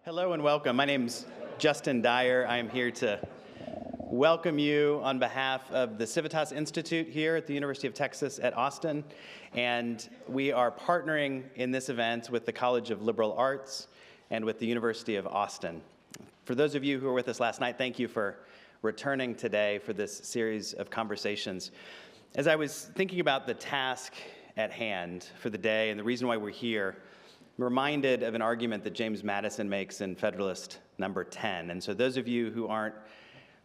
Hello and welcome. My name's Justin Dyer. I'm here to welcome you on behalf of the Civitas Institute here at the University of Texas at Austin. And we are partnering in this event with the College of Liberal Arts and with the University of Austin. For those of you who were with us last night, thank you for returning today for this series of conversations. As I was thinking about the task at hand for the day and the reason why we're here, I'm reminded of an argument that James Madison makes in Federalist Number 10. And so those of you who aren't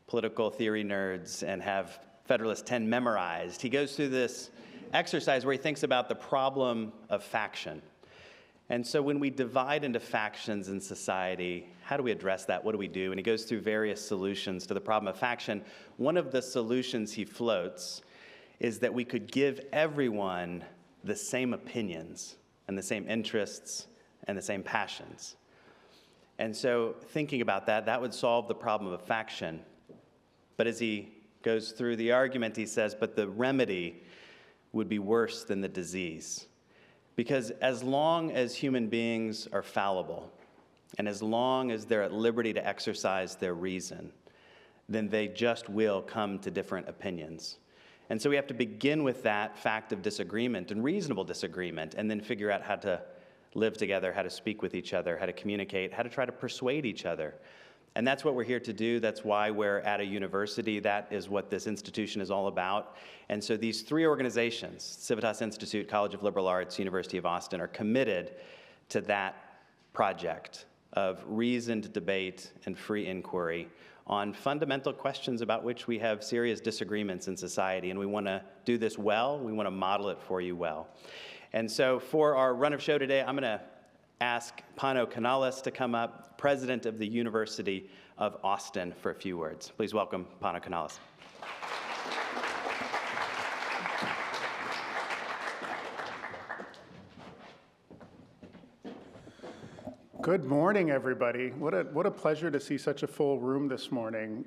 political theory nerds and have Federalist 10 memorized, he goes through this exercise where he thinks about the problem of faction. And so when we divide into factions in society, how do we address that? What do we do? And he goes through various solutions to the problem of faction. One of the solutions he floats is that we could give everyone the same opinions and the same interests and the same passions. And so thinking about that, that would solve the problem of faction. But as he goes through the argument, he says, but the remedy would be worse than the disease. Because as long as human beings are fallible, and as long as they're at liberty to exercise their reason, then they just will come to different opinions. And so we have to begin with that fact of disagreement and reasonable disagreement, and then figure out how to live together, how to speak with each other, how to communicate, how to try to persuade each other. And that's what we're here to do. That's why we're at a university. That is what this institution is all about. And so these three organizations, Civitas Institute, College of Liberal Arts, University of Austin, are committed to that project of reasoned debate and free inquiry on fundamental questions about which we have serious disagreements in society. And we want to do this well. We want to model it for you well. And so for our run of show today, I'm going to ask Pano Canales to come up, president of the University of Austin, for a few words. Please welcome Pano Canales. Good morning, everybody. What a pleasure to see such a full room this morning.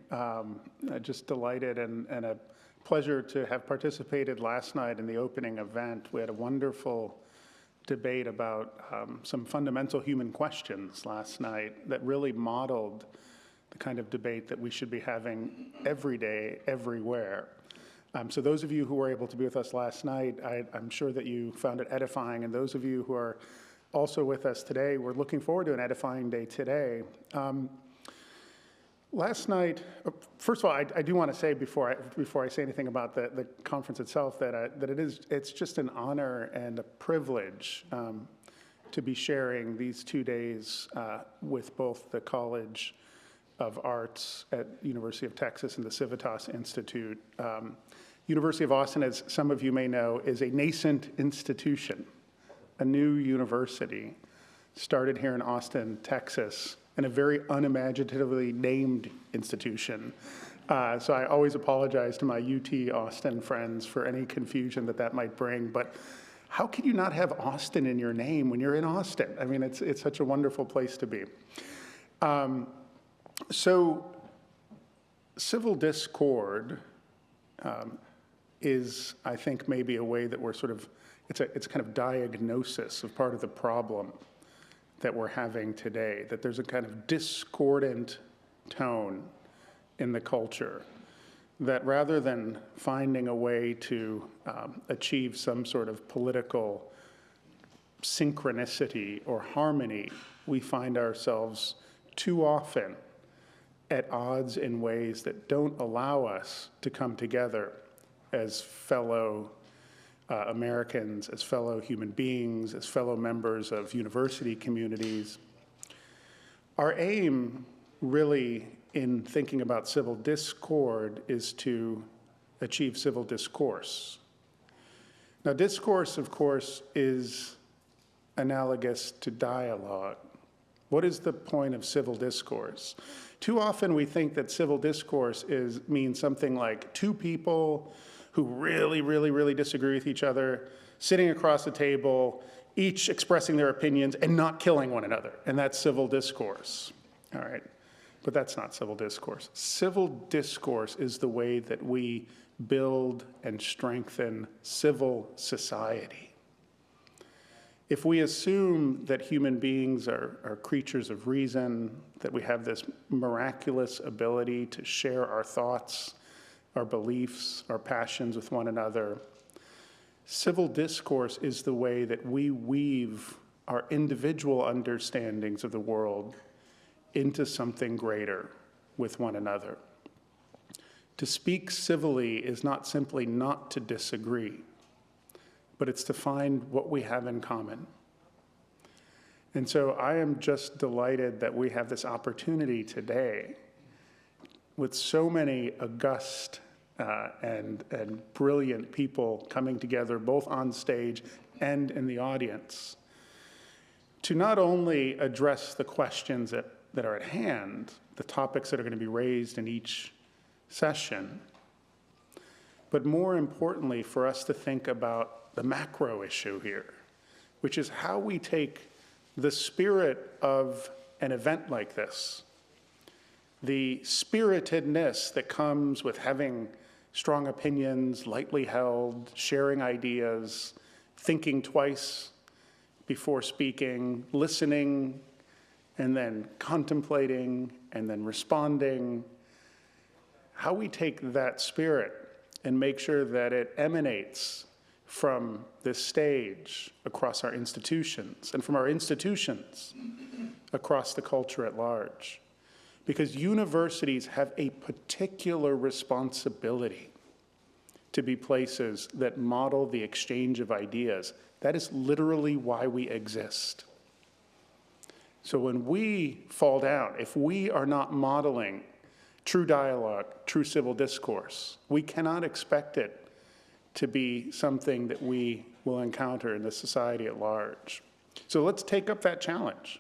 Just delighted and a pleasure to have participated last night in the opening event. We had a wonderful debate about some fundamental human questions last night that really modeled the kind of debate that we should be having every day, everywhere. So those of you who were able to be with us last night, I'm sure that you found it edifying, and those of you who are also with us today, we're looking forward to an edifying day today. Last night, first of all, I do want to say before I say anything about the conference itself that it's just an honor and a privilege to be sharing these 2 days with both the College of Arts at University of Texas and the Civitas Institute. University of Austin, as some of you may know, is a nascent institution, a new university started here in Austin, Texas, and a very unimaginatively named institution. So I always apologize to my UT Austin friends for any confusion that might bring, but how can you not have Austin in your name when you're in Austin? I mean, it's such a wonderful place to be. So civil discord is, I think, maybe a way that we're sort of, it's a kind of diagnosis of part of the problem that we're having today, that there's a kind of discordant tone in the culture, that rather than finding a way to achieve some sort of political synchronicity or harmony, we find ourselves too often at odds in ways that don't allow us to come together as fellow Americans, as fellow human beings, as fellow members of university communities. Our aim, really, in thinking about civil discord is to achieve civil discourse. Now, discourse, of course, is analogous to dialogue. What is the point of civil discourse? Too often we think that civil discourse means something like two people who really disagree with each other, sitting across the table, each expressing their opinions and not killing one another. And that's civil discourse, all right? But that's not civil discourse. Civil discourse is the way that we build and strengthen civil society. If we assume that human beings are creatures of reason, that we have this miraculous ability to share our thoughts, our beliefs, our passions with one another, civil discourse is the way that we weave our individual understandings of the world into something greater with one another. To speak civilly is not simply not to disagree, but it's to find what we have in common. And so I am just delighted that we have this opportunity today with so many august and brilliant people coming together, both on stage and in the audience, to not only address the questions that are at hand, the topics that are going to be raised in each session, but more importantly, for us to think about the macro issue here, which is how we take the spirit of an event like this, the spiritedness that comes with having strong opinions, lightly held, sharing ideas, thinking twice before speaking, listening, and then contemplating, and then responding, how we take that spirit and make sure that it emanates from this stage across our institutions, and from our institutions across the culture at large. Because universities have a particular responsibility to be places that model the exchange of ideas. That is literally why we exist. So when we fall down, if we are not modeling true dialogue, true civil discourse, we cannot expect it to be something that we will encounter in the society at large. So let's take up that challenge.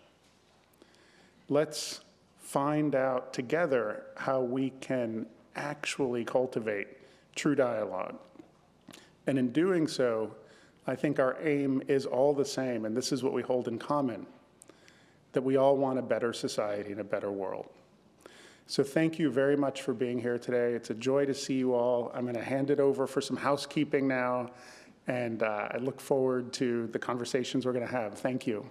Let's find out together how we can actually cultivate true dialogue. And in doing so, I think our aim is all the same, and this is what we hold in common, that we all want a better society and a better world. So thank you very much for being here today. It's a joy to see you all. I'm going to hand it over for some housekeeping now, and I look forward to the conversations we're going to have. Thank you.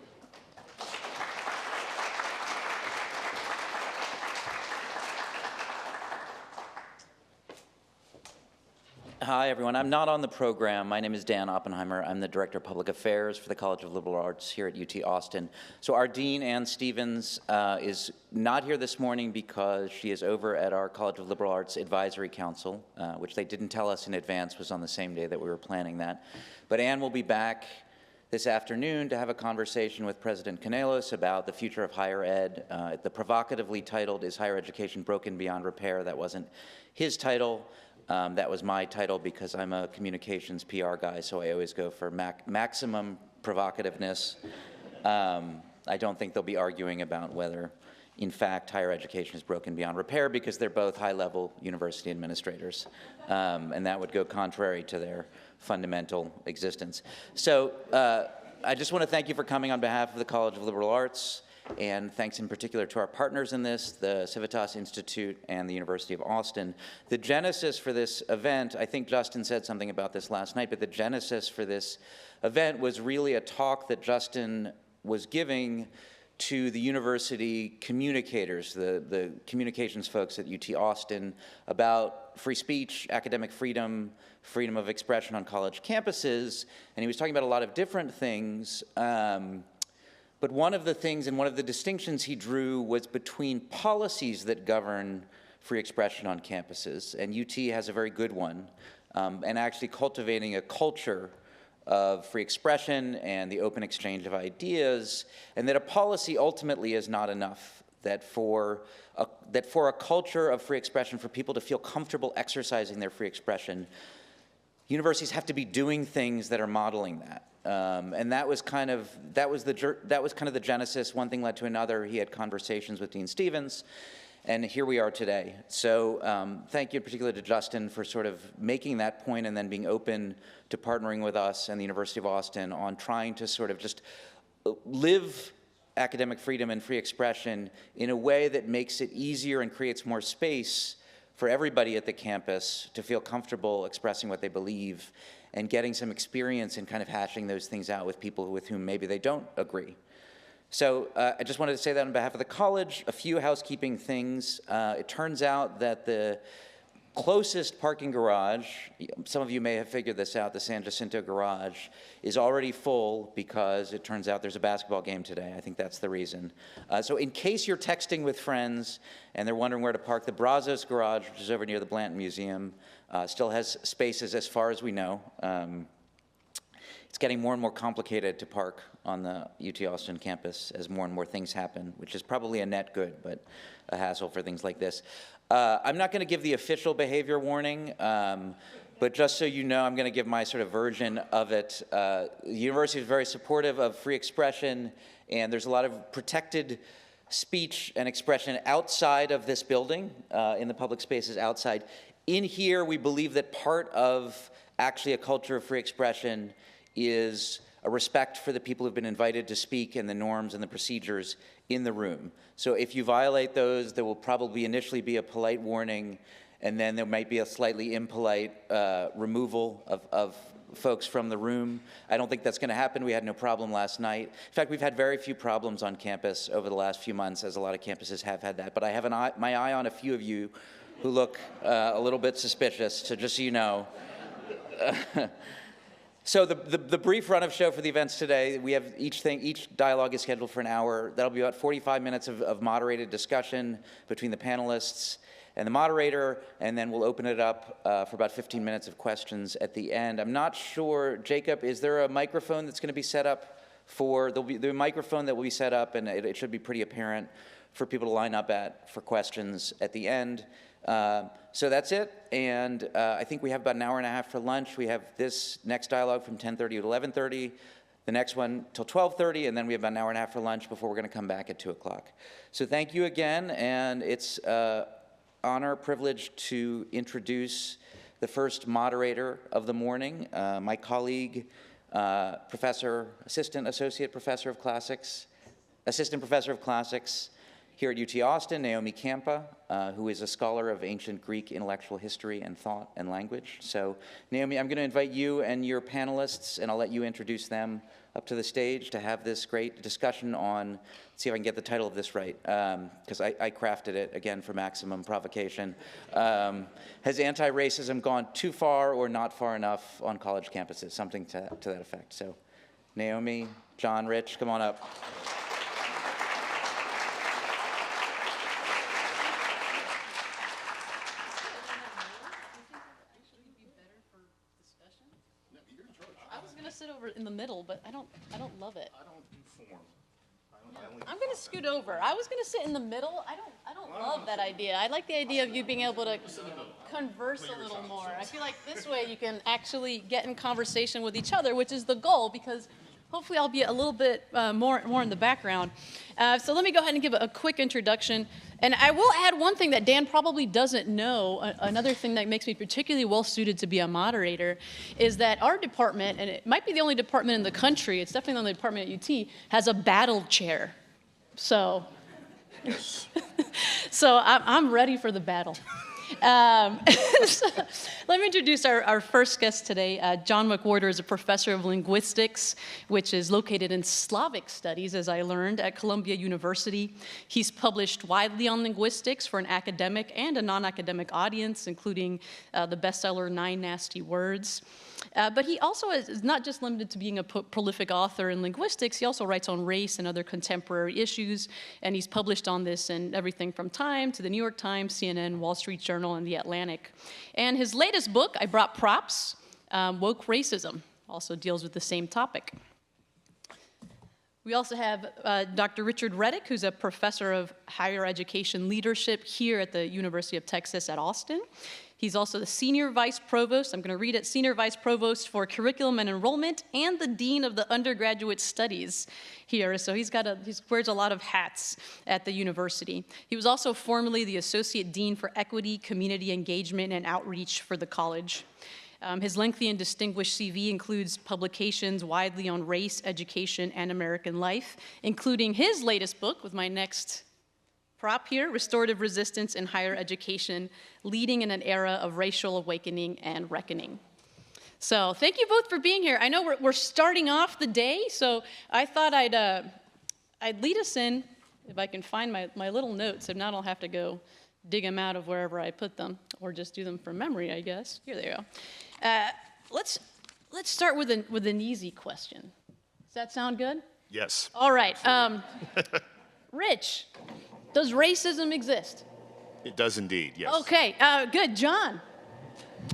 Hi, everyone. I'm not on the program. My name is Dan Oppenheimer. I'm the Director of Public Affairs for the College of Liberal Arts here at UT Austin. So our Dean, Ann Stevens, is not here this morning because she is over at our College of Liberal Arts Advisory Council, which they didn't tell us in advance was on the same day that we were planning that. But Ann will be back this afternoon to have a conversation with President Canales about the future of higher ed. The provocatively titled, "Is Higher Education Broken Beyond Repair?" That wasn't his title. That was my title because I'm a communications PR guy, so I always go for maximum provocativeness. I don't think they'll be arguing about whether, in fact, higher education is broken beyond repair because they're both high-level university administrators, and that would go contrary to their fundamental existence. So I just want to thank you for coming on behalf of the College of Liberal Arts, and thanks in particular to our partners in this, the Civitas Institute and the University of Austin. The genesis for this event, I think Justin said something about this last night, but the genesis for this event was really a talk that Justin was giving to the university communicators, the communications folks at UT Austin, about free speech, academic freedom, freedom of expression on college campuses, and he was talking about a lot of different things. But one of the things and one of the distinctions he drew was between policies that govern free expression on campuses, and UT has a very good one, and actually cultivating a culture of free expression and the open exchange of ideas, and that a policy ultimately is not enough, that for a culture of free expression, for people to feel comfortable exercising their free expression, universities have to be doing things that are modeling that. And that was kind of the genesis. One thing led to another. He had conversations with Dean Stevens, and here we are today. So thank you in particular to Justin for sort of making that point and then being open to partnering with us and the University of Austin on trying to sort of just live academic freedom and free expression in a way that makes it easier and creates more space for everybody at the campus to feel comfortable expressing what they believe. and getting some experience in kind of hashing those things out with people with whom maybe they don't agree. So I just wanted to say that on behalf of the college. A few housekeeping things. It turns out that the closest parking garage, some of you may have figured this out, the San Jacinto garage, is already full because it turns out there's a basketball game today. I think that's the reason. So in case you're texting with friends and they're wondering where to park, the Brazos garage, which is over near the Blanton Museum, still has spaces as far as we know. It's getting more and more complicated to park on the UT Austin campus as more and more things happen, which is probably a net good, but a hassle for things like this. I'm not going to give the official behavior warning, but just so you know, I'm going to give my sort of version of it. The university is very supportive of free expression, and there's a lot of protected speech and expression outside of this building, in the public spaces outside. In here, we believe that part of actually a culture of free expression is a respect for the people who've been invited to speak and the norms and the procedures in the room. So if you violate those, there will probably initially be a polite warning, and then there might be a slightly impolite removal of folks from the room. I don't think that's going to happen. We had no problem last night. In fact, we've had very few problems on campus over the last few months, as a lot of campuses have had that. But I have my eye on a few of you who look a little bit suspicious, so just so you know. So the brief run of show for the events today, we have each dialogue is scheduled for an hour. That'll be about 45 minutes of moderated discussion between the panelists and the moderator, and then we'll open it up for about 15 minutes of questions at the end. I'm not sure, Jacob, is there a microphone that's going to be set up there'll be a microphone that will be set up, and it should be pretty apparent for people to line up for questions at the end. So that's it, and I think we have about an hour and a half for lunch. We have this next dialogue from 10:30 to 11:30, the next one till 12:30, and then we have about an hour and a half for lunch before we're going to come back at 2 o'clock. So thank you again, and it's an honor, privilege to introduce the first moderator of the morning, my colleague, assistant professor of classics here at UT Austin, Naomi Campa, who is a scholar of ancient Greek intellectual history and thought and language. So, Naomi, I'm going to invite you and your panelists, and I'll let you introduce them up to the stage to have this great discussion on, let's see if I can get the title of this right, because I crafted it, again, for maximum provocation. Has anti-racism gone too far or not far enough on college campuses? Something to that effect. So, Naomi, John, Rich, come on up. In the middle, but I don't love it. I don't do form. I'm gonna scoot over. I was gonna sit in the middle. I don't love that idea. I like the idea of you being able to converse a little more. I feel like this way you can actually get in conversation with each other, which is the goal, because hopefully I'll be a little bit more in the background. So let me go ahead and give a quick introduction. And I will add one thing that Dan probably doesn't know. Another thing that makes me particularly well suited to be a moderator is that our department, and it might be the only department in the country, it's definitely the only department at UT, has a battle chair. So, so I'm ready for the battle. So let me introduce our first guest today. John McWhorter is a professor of linguistics, which is located in Slavic studies, as I learned, at Columbia University. He's published widely on linguistics for an academic and a non-academic audience, including the bestseller 9 Nasty Words. But he also is not just limited to being a prolific author in linguistics, he also writes on race and other contemporary issues, and he's published on this in everything from Time to the New York Times, CNN, Wall Street Journal, and The Atlantic. And his latest book, I Brought Props, Woke Racism, also deals with the same topic. We also have Dr. Richard Reddick, who's a professor of higher education leadership here at the University of Texas at Austin. He's also the Senior Vice Provost, I'm going to read it, Senior Vice Provost for Curriculum and Enrollment and the Dean of the Undergraduate Studies here. So he wears a lot of hats at the university. He was also formerly the Associate Dean for Equity, Community Engagement, and Outreach for the college. His lengthy and distinguished CV includes publications widely on race, education, and American life, including his latest book with my next prop here, Restorative Resistance in Higher Education, Leading in an Era of Racial Awakening and Reckoning. So thank you both for being here. I know we're starting off the day, so I thought I'd lead us in, if I can find my little notes. If not, I'll have to go dig them out of wherever I put them, or just do them from memory, I guess. Here they go. Let's start with an easy question. Does that sound good? Yes. All right. Rich, does racism exist? It does indeed, yes. Okay, good. John,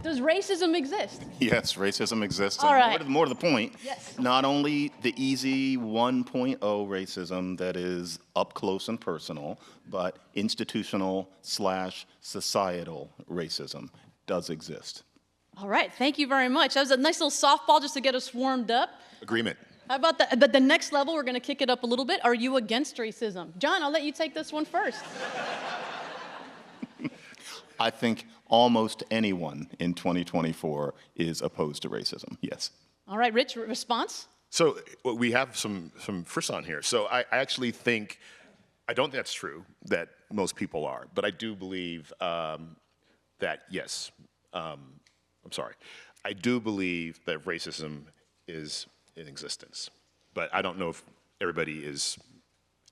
does racism exist? Yes, racism exists. All right. More to the point, Yes. not only the easy 1.0 racism that is up close and personal, but institutional/societal racism does exist. All right, thank you very much. That was a nice little softball just to get us warmed up. Agreement. How about the next level? We're going to kick it up a little bit. Are you against racism? John, I'll let you take this one first. I think almost anyone in 2024 is opposed to racism, yes. All right, Rich, response? So we have some first on here. So I actually think, I don't think that's true, that most people are, but I do believe that, yes, I'm sorry. I do believe that racism is in existence, but I don't know if everybody is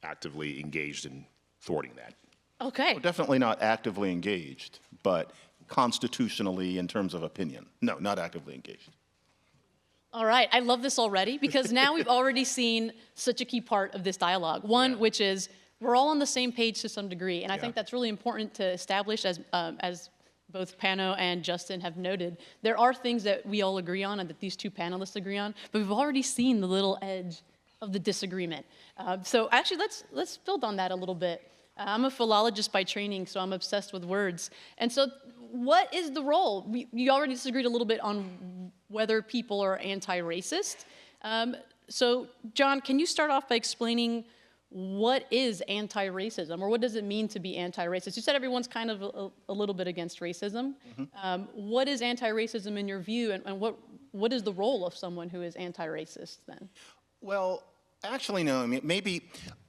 actively engaged in thwarting that. Okay. Well, definitely not actively engaged, but constitutionally in terms of opinion. No, not actively engaged. All right, I love this already because now we've already seen such a key part of this dialogue. One, which is we're all on the same page to some degree, and I think that's really important to establish as both Pano and Justin have noted. There are things that we all agree on and that these two panelists agree on, but we've already seen the little edge of the disagreement. So actually, let's build on that a little bit. I'm a philologist by training, so I'm obsessed with words. And so what is the role? You already disagreed a little bit on whether people are anti-racist. So John, can you start off by explaining what is anti-racism, or what does it mean to be anti-racist? You said everyone's kind of a little bit against racism. Mm-hmm. What is anti-racism in your view, and what is the role of someone who is anti-racist then? Well, actually, no, I mean, maybe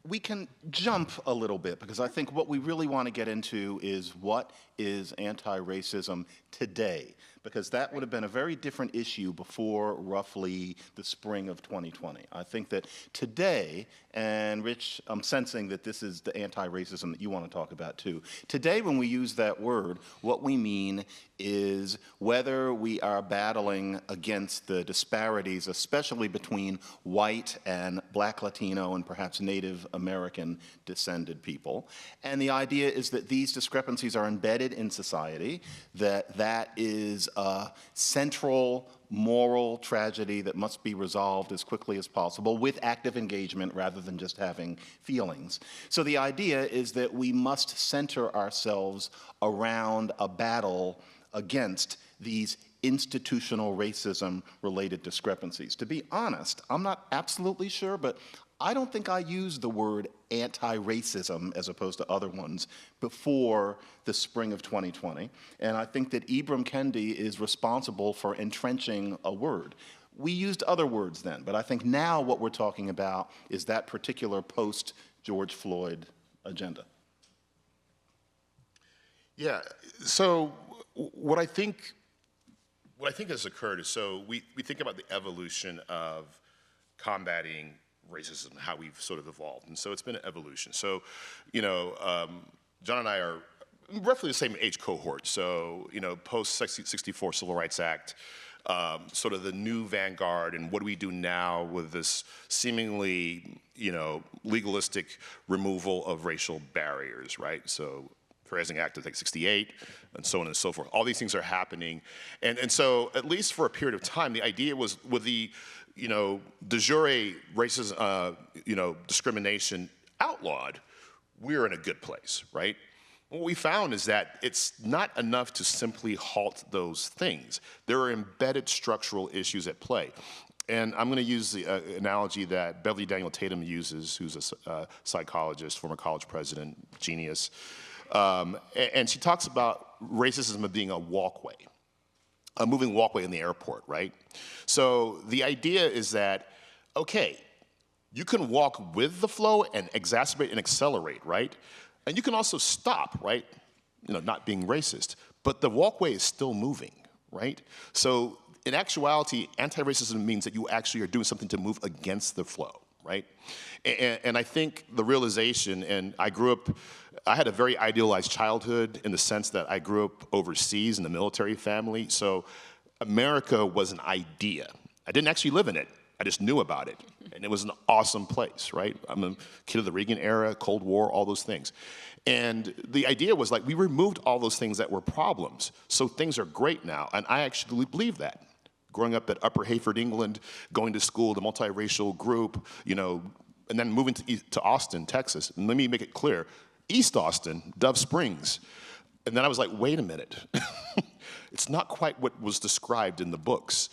we can jump a little bit, because I think what we really want to get into is what is anti-racism today, because that would have been a very different issue before roughly the spring of 2020. I think that today, and Rich, I'm sensing that this is the anti-racism that you want to talk about too. Today, when we use that word, what we mean is whether we are battling against the disparities, especially between white and Black, Latino, and perhaps Native American descended people. And the idea is that these discrepancies are embedded in society, that is a central moral tragedy that must be resolved as quickly as possible with active engagement rather than just having feelings. So the idea is that we must center ourselves around a battle against these institutional racism-related discrepancies. To be honest, I'm not absolutely sure, but I don't think I used the word anti-racism as opposed to other ones before the spring of 2020. And I think that Ibram Kendi is responsible for entrenching a word. We used other words then, but I think now what we're talking about is that particular post-George Floyd agenda. Yeah, so what I think has occurred is, so we think about the evolution of combating racism, how we've sort of evolved. And so it's been an evolution. So, John and I are roughly the same age cohort. So, post-64 Civil Rights Act, sort of the new vanguard, and what do we do now with this seemingly, legalistic removal of racial barriers, right? So, Fair Housing Act of 68, and so on and so forth. All these things are happening. And so, at least for a period of time, the idea was with the de jure racism, discrimination outlawed, we're in a good place, right? What we found is that it's not enough to simply halt those things. There are embedded structural issues at play. And I'm going to use the analogy that Beverly Daniel Tatum uses, who's a psychologist, former college president, genius. And she talks about racism as being a walkway. A moving walkway in the airport, right? So the idea is that, okay, you can walk with the flow and exacerbate and accelerate, right? And you can also stop, right? Not being racist, but the walkway is still moving, right? So in actuality, anti-racism means that you actually are doing something to move against the flow, right? And I think the realization, and I had a very idealized childhood in the sense that I grew up overseas in a military family, so America was an idea. I didn't actually live in it. I just knew about it, and it was an awesome place, right? I'm a kid of the Reagan era, Cold War, all those things. And the idea was like, we removed all those things that were problems, so things are great now, and I actually believe that. Growing up at Upper Hayford, England, going to school, the multiracial group, you know, and then moving to Austin, Texas. And let me make it clear, East Austin, Dove Springs. And then I was like, wait a minute. It's not quite what was described in the books.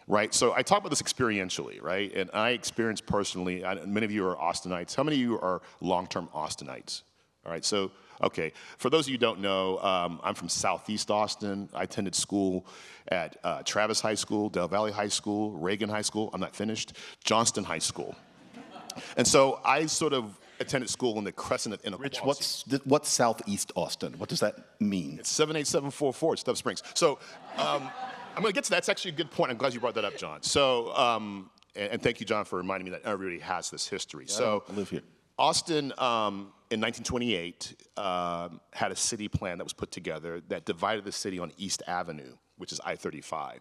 Right, so I talk about this experientially, right? And I experienced personally, many of you are Austinites. How many of you are long-term Austinites? All right, so, okay. For those of you who don't know, I'm from Southeast Austin. I attended school at Travis High School, Del Valley High School, Reagan High School, I'm not finished, Johnston High School. And so I sort of attended school in the crescent of inequality. Rich, what's Southeast Austin? What does that mean? It's 78744, it's Dove Springs. So, I'm going to get to that. That's actually a good point. I'm glad you brought that up, John. So, and thank you, John, for reminding me that everybody has this history. Yeah, so, I live here. Austin, in 1928, had a city plan that was put together that divided the city on East Avenue, which is I-35,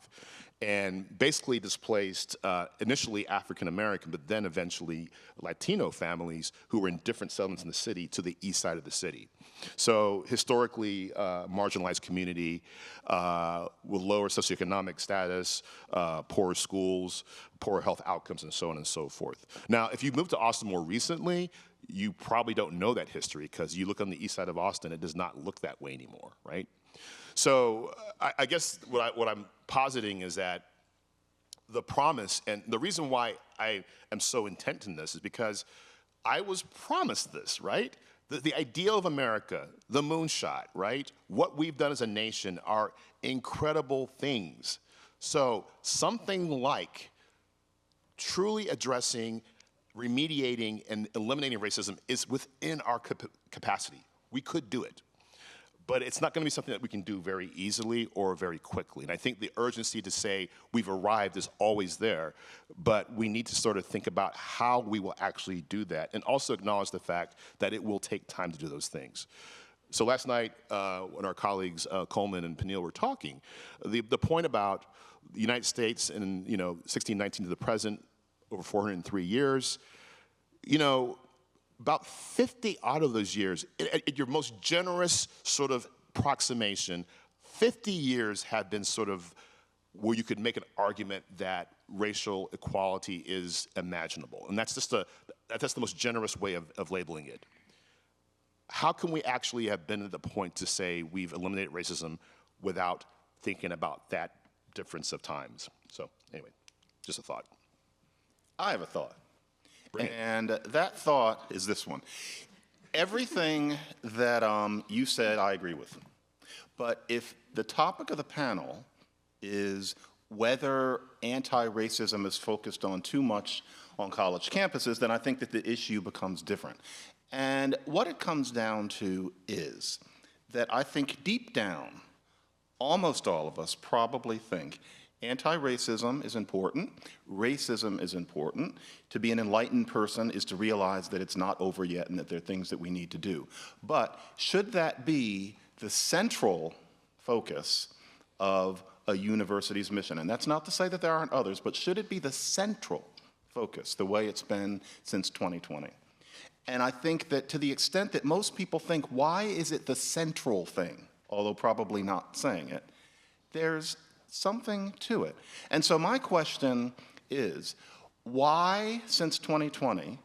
and basically displaced initially African-American, but then eventually Latino families who were in different settlements in the city to the east side of the city. So historically marginalized community with lower socioeconomic status, poorer schools, poorer health outcomes, and so on and so forth. Now, if you've moved to Austin more recently, you probably don't know that history because you look on the east side of Austin, it does not look that way anymore, right? So I guess what I'm positing is that the promise, and the reason why I am so intent in this is because I was promised this, right? The ideal of America, the moonshot, right? What we've done as a nation are incredible things. So something like truly addressing, remediating, and eliminating racism is within our capacity. We could do it. But it's not going to be something that we can do very easily or very quickly. And I think the urgency to say we've arrived is always there, but we need to sort of think about how we will actually do that and also acknowledge the fact that it will take time to do those things. So last night, when our colleagues Coleman and Peniel were talking, the point about the United States in 1619 to the present, over 403 years, about 50 out of those years, at your most generous sort of approximation, 50 years have been sort of where you could make an argument that racial equality is imaginable. And that's the most generous way of labeling it. How can we actually have been at the point to say we've eliminated racism without thinking about that difference of times? So anyway, just a thought. I have a thought. And that thought is this one. Everything that you said, I agree with. But if the topic of the panel is whether anti-racism is focused on too much on college campuses, then I think that the issue becomes different. And what it comes down to is that I think deep down, almost all of us probably think anti-racism is important, racism is important. To be an enlightened person is to realize that it's not over yet and that there are things that we need to do. But should that be the central focus of a university's mission? And that's not to say that there aren't others, but should it be the central focus, the way it's been since 2020? And I think that to the extent that most people think, why is it the central thing, although probably not saying it, there's something to it. And so my question is, why, since 2020,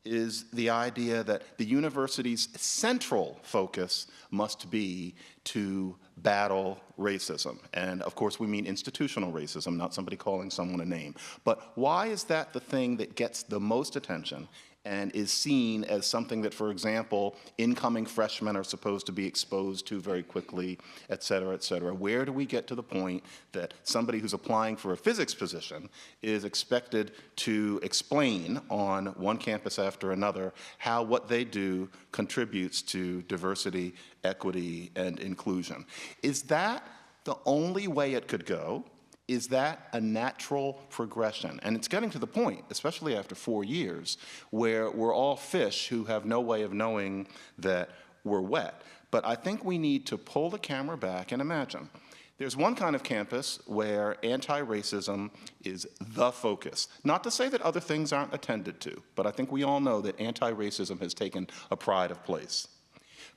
is the idea that the university's central focus must be to battle racism? And of course, we mean institutional racism, not somebody calling someone a name. But why is that the thing that gets the most attention and is seen as something that, for example, incoming freshmen are supposed to be exposed to very quickly, et cetera, et cetera? Where do we get to the point that somebody who's applying for a physics position is expected to explain on one campus after another how what they do contributes to diversity, equity, and inclusion? Is that the only way it could go? Is that a natural progression? And it's getting to the point, especially after 4 years, where we're all fish who have no way of knowing that we're wet. But I think we need to pull the camera back and imagine. There's one kind of campus where anti-racism is the focus. Not to say that other things aren't attended to, but I think we all know that anti-racism has taken a pride of place.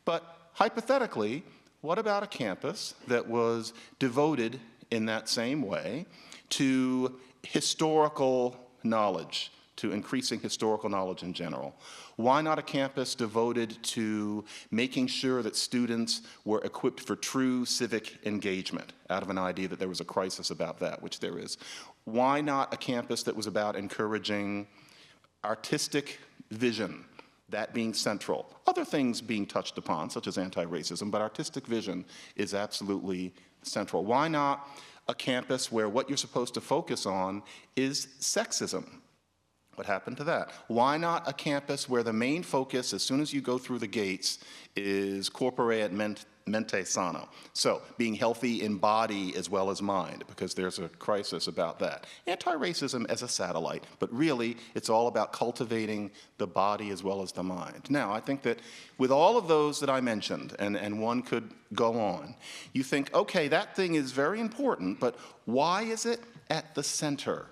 But hypothetically, what about a campus that was devoted in that same way to historical knowledge, to increasing historical knowledge in general? Why not a campus devoted to making sure that students were equipped for true civic engagement, out of an idea that there was a crisis about that, which there is? Why not a campus that was about encouraging artistic vision, that being central? Other things being touched upon, such as anti-racism, but artistic vision is absolutely central. Why not a campus where what you're supposed to focus on is sexism? What happened to that? Why not a campus where the main focus, as soon as you go through the gates, is corpore mente sano? So, being healthy in body as well as mind, because there's a crisis about that. Anti-racism as a satellite, but really, it's all about cultivating the body as well as the mind. Now, I think that with all of those that I mentioned, and one could go on, you think, okay, that thing is very important, but why is it at the center?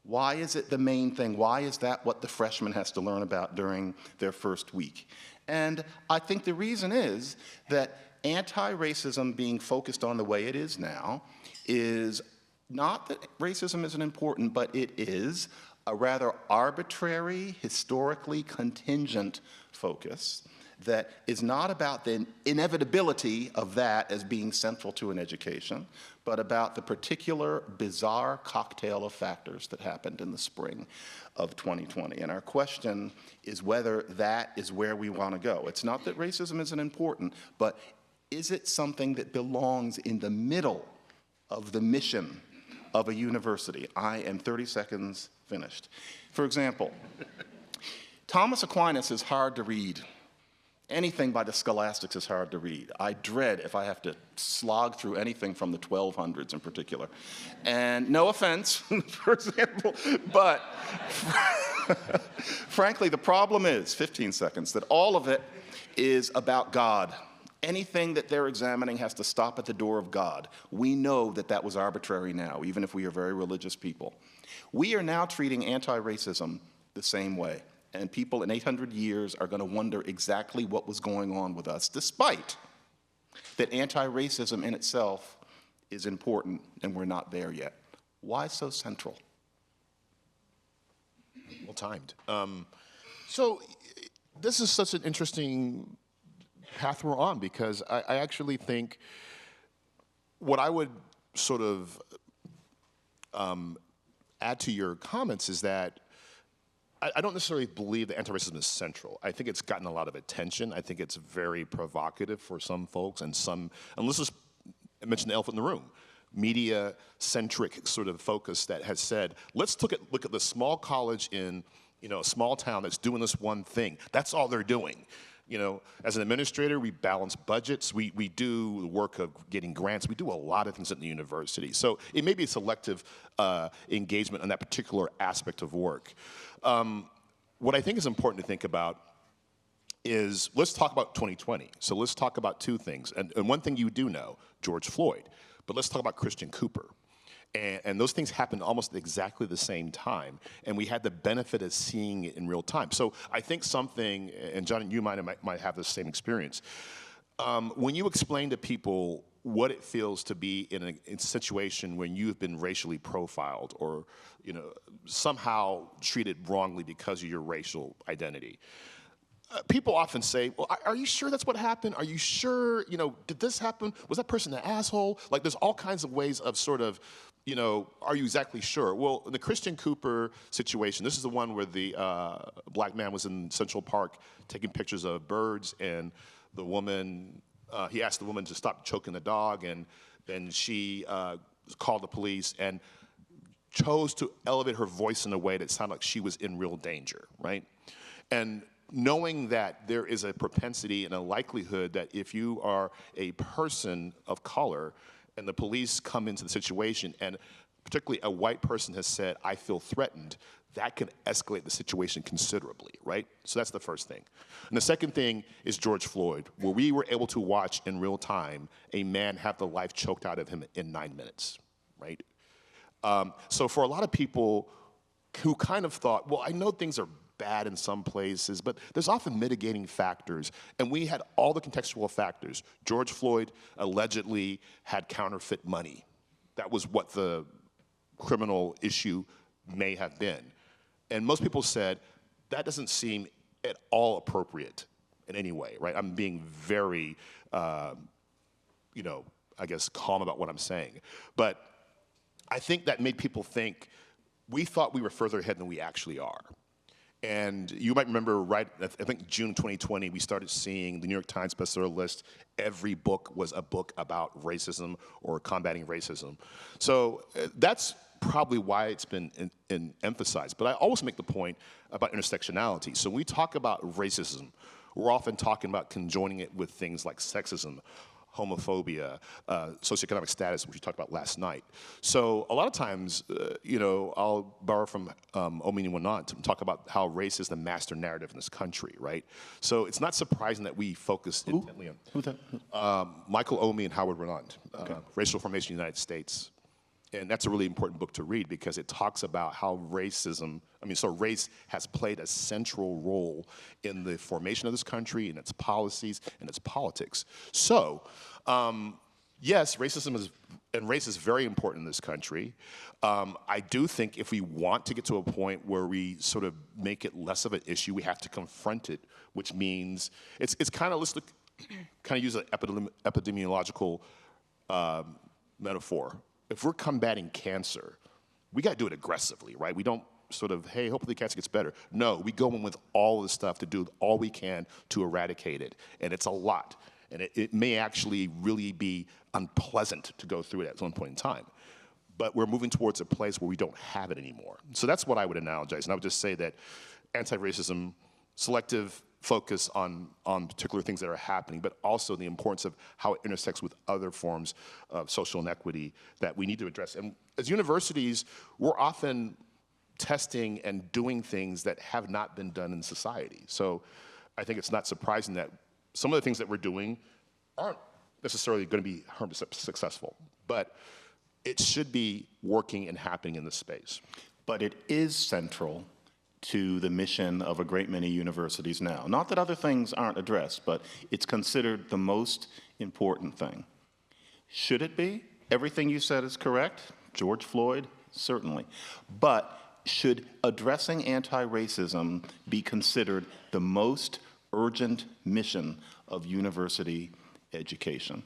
Why is it the main thing? Why is that what the freshman has to learn about during their first week? And I think the reason is that anti-racism being focused on the way it is now is not that racism isn't important, but it is a rather arbitrary, historically contingent focus that is not about the inevitability of that as being central to an education, but about the particular bizarre cocktail of factors that happened in the spring of 2020. And our question is whether that is where we want to go. It's not that racism isn't important, but is it something that belongs in the middle of the mission of a university? I am 30 seconds finished. For example, Thomas Aquinas is hard to read. Anything by the scholastics is hard to read. I dread if I have to slog through anything from the 1200s in particular. And no offense, for example, but frankly, the problem is, 15 seconds, that all of it is about God. Anything that they're examining has to stop at the door of God. We know that that was arbitrary now, even if we are very religious people. We are now treating anti-racism the same way. And people in 800 years are going to wonder exactly what was going on with us, despite that anti-racism in itself is important, and we're not there yet. Why so central? Well timed. So this is such an interesting path we're on, because I actually think what I would sort of add to your comments is that I don't necessarily believe that anti-racism is central. I think it's gotten a lot of attention. I think it's very provocative for some folks and let's just mention the elephant in the room, media-centric sort of focus that has said, let's look at the small college in a small town that's doing this one thing. That's all they're doing. As an administrator, we balance budgets, we do the work of getting grants, we do a lot of things at the university. So it may be a selective engagement on that particular aspect of work. What I think is important to think about is, let's talk about 2020. So let's talk about two things. And one thing you do know, George Floyd, but let's talk about Christian Cooper. And those things happened almost exactly the same time, and we had the benefit of seeing it in real time. So I think something, and John, you might have the same experience, when you explain to people what it feels to be in a situation when you've been racially profiled or somehow treated wrongly because of your racial identity, people often say, well, are you sure that's what happened? Are you sure, did this happen? Was that person an asshole? Like, there's all kinds of ways of sort of, are you exactly sure? Well, in the Christian Cooper situation, this is the one where the black man was in Central Park taking pictures of birds, and the woman, he asked the woman to stop choking the dog, and then she called the police and chose to elevate her voice in a way that sounded like she was in real danger, right? And knowing that there is a propensity and a likelihood that if you are a person of color and the police come into the situation and particularly a white person has said, I feel threatened, that can escalate the situation considerably, right? So that's the first thing. And the second thing is George Floyd, where we were able to watch in real time a man have the life choked out of him in 9 minutes, right? So for a lot of people who kind of thought, well, I know things are bad in some places, but there's often mitigating factors. And we had all the contextual factors. George Floyd allegedly had counterfeit money. That was what the criminal issue may have been. And most people said, that doesn't seem at all appropriate in any way, right? I'm being very, I guess, calm about what I'm saying. But I think that made people think, we thought we were further ahead than we actually are. And you might remember, right, I think June 2020, we started seeing the New York Times bestseller list. Every book was a book about racism or combating racism. So that's probably why it's been emphasized. But I always make the point about intersectionality. So when we talk about racism, we're often talking about conjoining it with things like sexism, homophobia, socioeconomic status, which we talked about last night. So a lot of times, I'll borrow from Omini Wanant to talk about how race is the master narrative in this country, right? So it's not surprising that we focus intently on Who's that? Michael Omi and Howard Renant, Racial Formation in the United States. And that's a really important book to read because it talks about how race has played a central role in the formation of this country, in its policies, and its politics. So, yes, race is very important in this country. I do think if we want to get to a point where we sort of make it less of an issue, we have to confront it, which means it's kind of, let's look, kind of use an epidemiological metaphor. If we're combating cancer, we got to do it aggressively, right? We don't sort of, hey, hopefully cancer gets better. No, we go in with all the stuff to do all we can to eradicate it, and it's a lot. And it may actually really be unpleasant to go through it at one point in time. But we're moving towards a place where we don't have it anymore. So that's what I would analogize. And I would just say that anti-racism, selective focus on particular things that are happening, but also the importance of how it intersects with other forms of social inequity that we need to address. And as universities, we're often testing and doing things that have not been done in society. So I think it's not surprising that some of the things that we're doing aren't necessarily going to be successful, but it should be working and happening in this space. But it is central to the mission of a great many universities now. Not that other things aren't addressed, but it's considered the most important thing. Should it be? Everything you said is correct. George Floyd, certainly. But should addressing anti-racism be considered the most urgent mission of university education?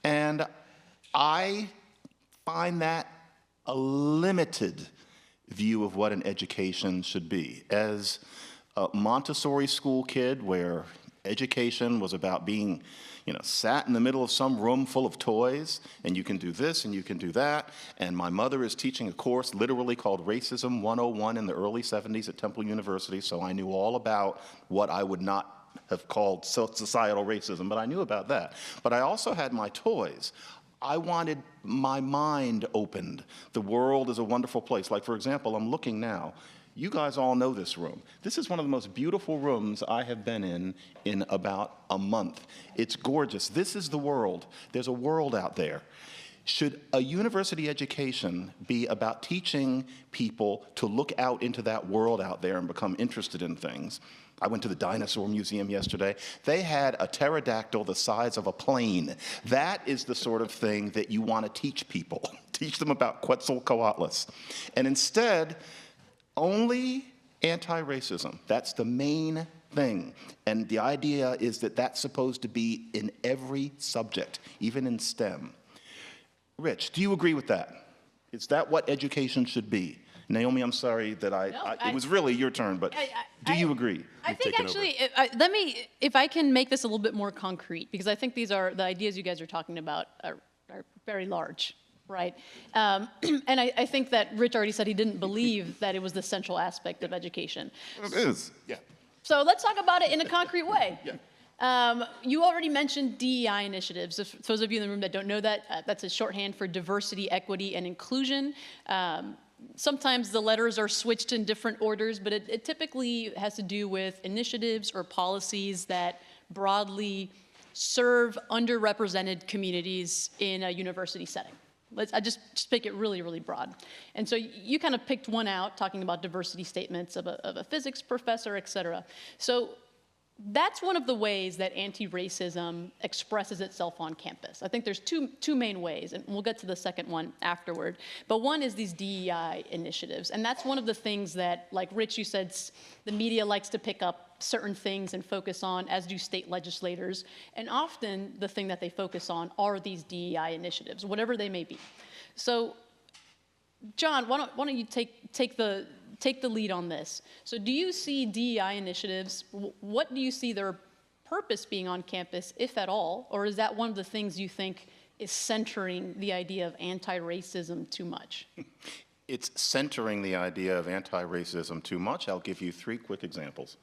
And I find that a limited view of what an education should be. As a Montessori school kid where education was about being, sat in the middle of some room full of toys, and you can do this and you can do that, and my mother is teaching a course literally called Racism 101 in the early 70s at Temple University, so I knew all about what I would not have called societal racism, but I knew about that. But I also had my toys. I wanted my mind opened. The world is a wonderful place. Like, for example, I'm looking now. You guys all know this room. This is one of the most beautiful rooms I have been in about a month. It's gorgeous. This is the world. There's a world out there. Should a university education be about teaching people to look out into that world out there and become interested in things? I went to the Dinosaur Museum yesterday. They had a pterodactyl the size of a plane. That is the sort of thing that you want to teach people. Teach them about Quetzalcoatlus. And instead, only anti-racism. That's the main thing. And the idea is that that's supposed to be in every subject, even in STEM. Rich, do you agree with that? Is that what education should be? Naomi, I'm sorry that it was really your turn, but do you agree? I think actually, if I can make this a little bit more concrete, because I think the ideas you guys are talking about are very large, right? And I think that Rich already said he didn't believe that it was the central aspect of education. It is, yeah. So let's talk about it in a concrete way. Yeah. You already mentioned DEI initiatives. If, those of you in the room that don't know that, that's a shorthand for diversity, equity, and inclusion. Sometimes the letters are switched in different orders, but it typically has to do with initiatives or policies that broadly serve underrepresented communities in a university setting. I just make it really, really broad. And so you kind of picked one out, talking about diversity statements of a physics professor, et cetera. So that's one of the ways that anti-racism expresses itself on campus. I think there's two main ways, and we'll get to the second one afterward. But one is these DEI initiatives, and that's one of the things that, like Rich, you said, the media likes to pick up certain things and focus on, as do state legislators. And often the thing that they focus on are these DEI initiatives, whatever they may be. So, John, why don't you take the lead on this? So do you see DEI initiatives, what do you see their purpose being on campus, if at all, or is that one of the things you think is centering the idea of anti-racism too much? It's centering the idea of anti-racism too much. I'll give you 3 quick examples.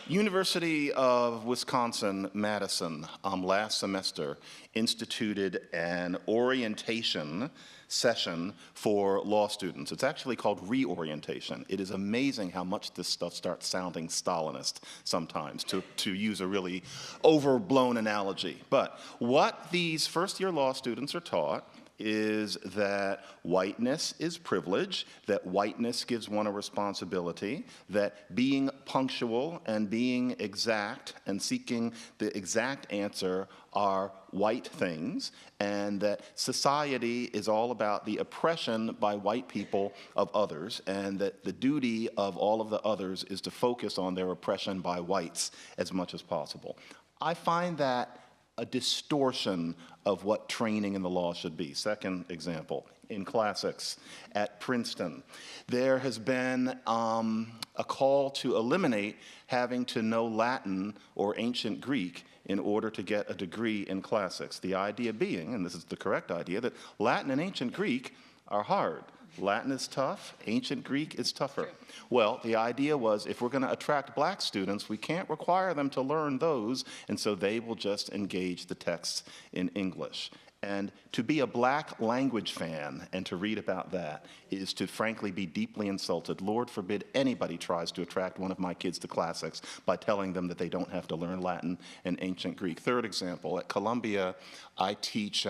University of Wisconsin-Madison last semester instituted an orientation session for law students. It's actually called Reorientation. It is amazing how much this stuff starts sounding Stalinist sometimes, to use a really overblown analogy. But what these first-year law students are taught is that whiteness is privilege, that whiteness gives one a responsibility, that being punctual and being exact and seeking the exact answer are white things, and that society is all about the oppression by white people of others, and that the duty of all of the others is to focus on their oppression by whites as much as possible. I find that a distortion of what training in the law should be. Second example, in classics at Princeton, there has been a call to eliminate having to know Latin or ancient Greek in order to get a degree in classics. The idea being, and this is the correct idea, that Latin and ancient Greek are hard. Latin is tough, ancient Greek is tougher. Well, the idea was, if we're going to attract black students, we can't require them to learn those, and so they will just engage the texts in English. And to be a black language fan and to read about that is to frankly be deeply insulted. Lord forbid anybody tries to attract one of my kids to classics by telling them that they don't have to learn Latin and ancient Greek. Third example, at Columbia, I teach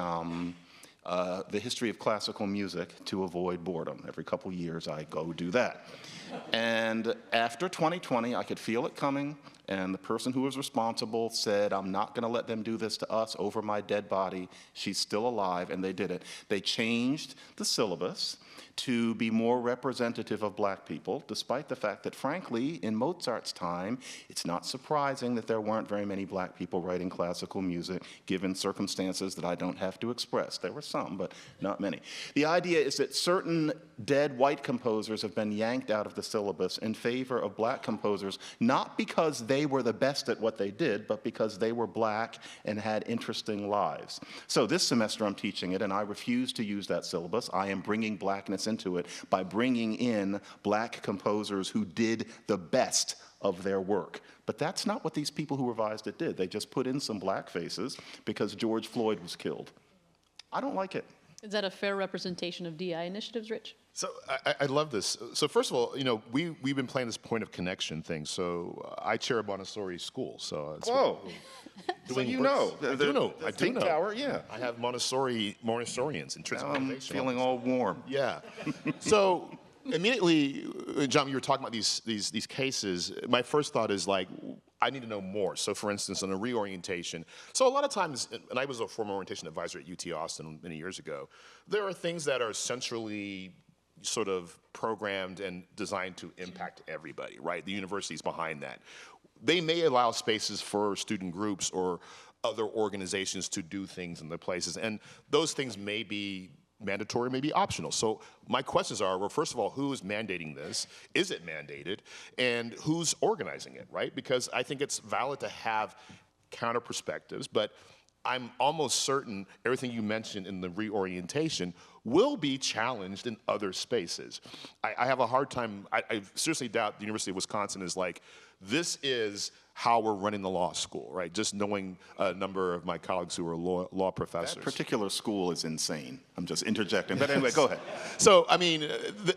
the history of classical music to avoid boredom. Every couple years I go do that. And after 2020, I could feel it coming, and the person who was responsible said, I'm not going to let them do this to us over my dead body. She's still alive, and they did it. They changed the syllabus to be more representative of black people, despite the fact that, frankly, in Mozart's time, it's not surprising that there weren't very many black people writing classical music, given circumstances that I don't have to express. There were some, but not many. The idea is that certain dead white composers have been yanked out of the syllabus in favor of black composers, not because they were the best at what they did, but because they were black and had interesting lives. So this semester I'm teaching it, and I refuse to use that syllabus. I am bringing blackness into it by bringing in black composers who did the best of their work. But that's not what these people who revised it did. They just put in some black faces because George Floyd was killed. I don't like it. Is that a fair representation of DI initiatives, Rich? So I love this. So first of all, you know, we've been playing this point of connection thing. So I chair a Montessori school. So it's So you know. I do know. I do Think know. Tower, yeah. I have Montessorians in terms of I'm innovation. feeling all warm. Yeah. So immediately, John, you were talking about these cases. My first thought is like, I need to know more. So for instance, on a reorientation. So a lot of times, and I was a former orientation advisor at UT Austin many years ago, there are things that are centrally sort of programmed and designed to impact everybody, right? The university's behind that. They may allow spaces for student groups or other organizations to do things in their places, and those things may be mandatory, may be optional. So my questions are, well, first of all, who is mandating this? Is it mandated? And who's organizing it, right? Because I think it's valid to have counter perspectives, but I'm almost certain everything you mentioned in the reorientation will be challenged in other spaces. I have a hard time, I seriously doubt the University of Wisconsin is like, this is how we're running the law school, right? Just knowing a number of my colleagues who are law professors. That particular school is insane. I'm just interjecting. But anyway, go ahead. So, I mean,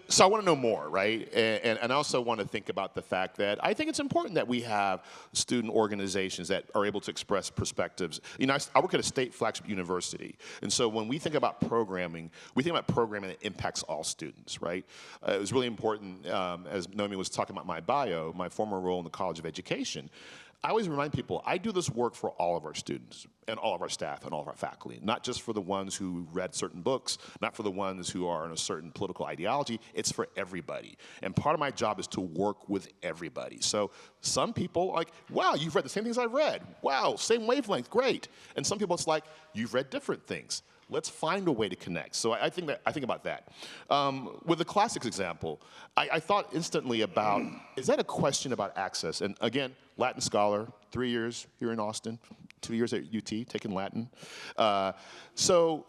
so I want to know more, right? And I also want to think about the fact that I think it's important that we have student organizations that are able to express perspectives. You know, I work at a state flagship university. And so when we think about programming, we think about programming that impacts all students, right? It was really important, as Naomi was talking about my bio, my former role in the College of Education. I always remind people, I do this work for all of our students and all of our staff and all of our faculty, not just for the ones who read certain books, not for the ones who are in a certain political ideology, it's for everybody. And part of my job is to work with everybody. So some people are like, wow, you've read the same things I've read. Wow, same wavelength, great. And some people it's like, you've read different things. Let's find a way to connect. So I think about that. With the classics example, I thought instantly about, is that a question about access? And again, Latin scholar, 3 years here in Austin, 2 years at UT, taking Latin. So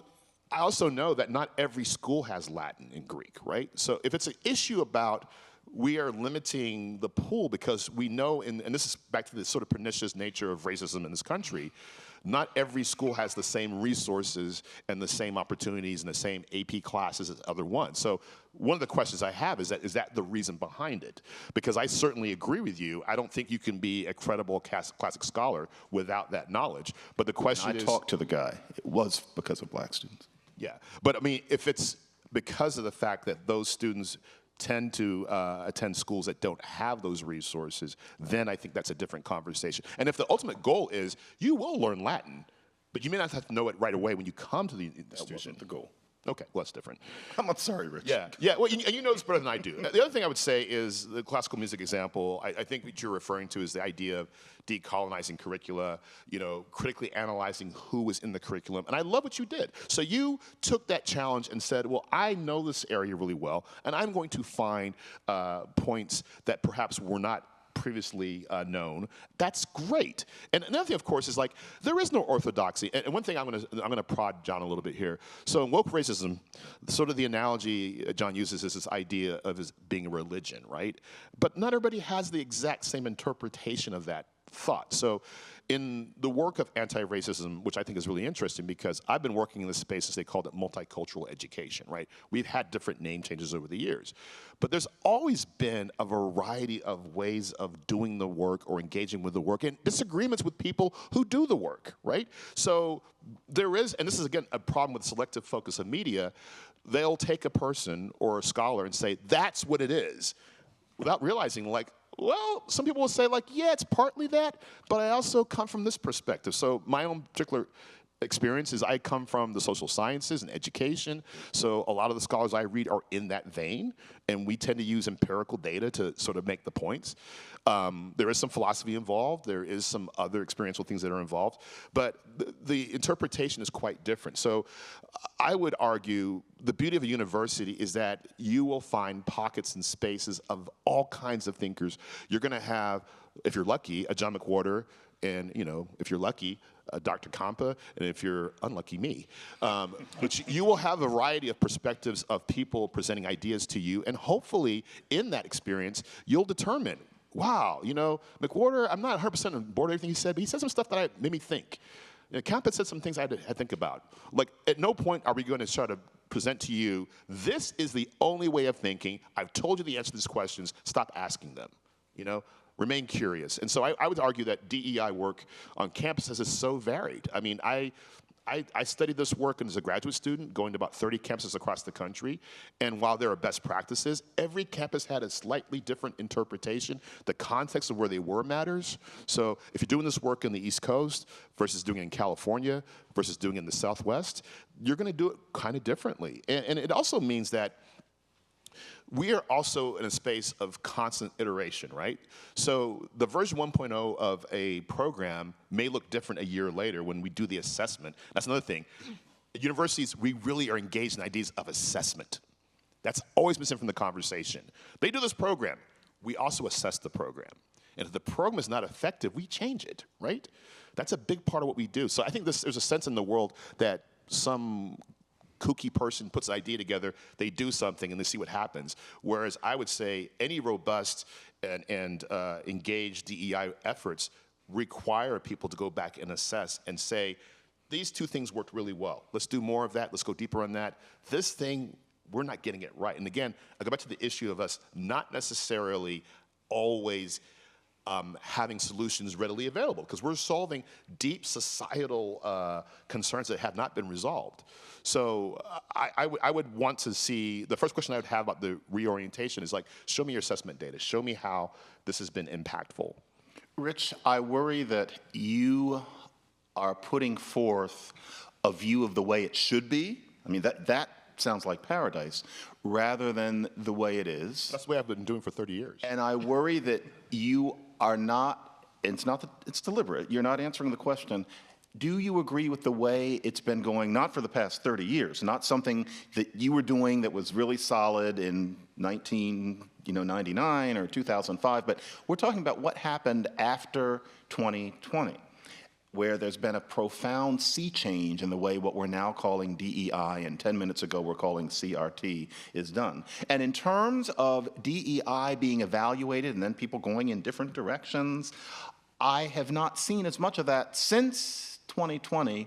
I also know that not every school has Latin and Greek, right? So if it's an issue about we are limiting the pool because we know, and this is back to the sort of pernicious nature of racism in this country, not every school has the same resources and the same opportunities and the same AP classes as other ones. So one of the questions I have is that the reason behind it? Because I certainly agree with you. I don't think you can be a credible classic scholar without that knowledge. But the question is— I talked to the guy. It was because of black students. Yeah, but I mean, if it's because of the fact that those students tend to attend schools that don't have those resources, then I think that's a different conversation. And if the ultimate goal is you will learn Latin, but you may not have to know it right away when you come to the institution. That wasn't the goal. Okay, well, that's different. I'm sorry, Rich. Yeah. Well, you know this better than I do. The other thing I would say is the classical music example. I think what you're referring to is the idea of decolonizing curricula, you know, critically analyzing who was in the curriculum. And I love what you did. So you took that challenge and said, well, I know this area really well, and I'm going to find points that perhaps were not previously known. That's great. And another thing, of course, is like there is no orthodoxy. And one thing I'm gonna prod John a little bit here. So in woke racism, sort of the analogy John uses is this idea of it being a religion, right? But not everybody has the exact same interpretation of that thought. So in the work of anti-racism, which I think is really interesting because I've been working in this space since they called it multicultural education, right? We've had different name changes over the years. But there's always been a variety of ways of doing the work or engaging with the work and disagreements with people who do the work, right? So there is, and this is again a problem with selective focus of media, they'll take a person or a scholar and say, that's what it is, without realizing like, well, some people will say like, yeah, it's partly that, but I also come from this perspective. So my own particular experience is I come from the social sciences and education, so a lot of the scholars I read are in that vein, and we tend to use empirical data to sort of make the points. There is some philosophy involved, there is some other experiential things that are involved, but the interpretation is quite different. So I would argue the beauty of a university is that you will find pockets and spaces of all kinds of thinkers. You're gonna have, if you're lucky, a John McWhorter, and you know, if you're lucky, Dr. Campa, and if you're unlucky, me. But you will have a variety of perspectives of people presenting ideas to you, and hopefully in that experience, you'll determine, wow, you know, McWhorter, I'm not 100% on board with everything he said, but he said some stuff that made me think. You know, Campa said some things I had to think about. Like, at no point are we going to try to present to you, this is the only way of thinking, I've told you the answer to these questions, stop asking them, you know? Remain curious. And so I would argue that DEI work on campuses is so varied. I mean, I studied this work as a graduate student, going to about 30 campuses across the country. And while there are best practices, every campus had a slightly different interpretation. The context of where they were matters. So if you're doing this work in the East Coast versus doing it in California versus doing it in the Southwest, you're going to do it kind of differently. And it also means that we are also in a space of constant iteration, right? So the version 1.0 of a program may look different a year later when we do the assessment. That's another thing. At universities, we really are engaged in ideas of assessment. That's always missing from the conversation. They do this program. We also assess the program. And if the program is not effective, we change it, right? That's a big part of what we do. So I think there's a sense in the world that some kooky person puts an idea together, they do something, and they see what happens. Whereas I would say any robust and engaged DEI efforts require people to go back and assess and say, these two things worked really well. Let's do more of that. Let's go deeper on that. This thing, we're not getting it right. And again, I go back to the issue of us not necessarily always having solutions readily available, because we're solving deep societal concerns that have not been resolved. So I would want to see, the first question I would have about the reorientation is like, show me your assessment data. Show me how this has been impactful. Rich, I worry that you are putting forth a view of the way it should be. I mean, that sounds like paradise, rather than the way it is. That's the way I've been doing for 30 years. And I worry that you are not, it's not that it's deliberate, you're not answering the question, do you agree with the way it's been going, not for the past 30 years, not something that you were doing that was really solid in 1999 or 2005, but we're talking about what happened after 2020, where there's been a profound sea change in the way what we're now calling DEI, and 10 minutes ago we're calling CRT, is done. And in terms of DEI being evaluated and then people going in different directions, I have not seen as much of that since 2020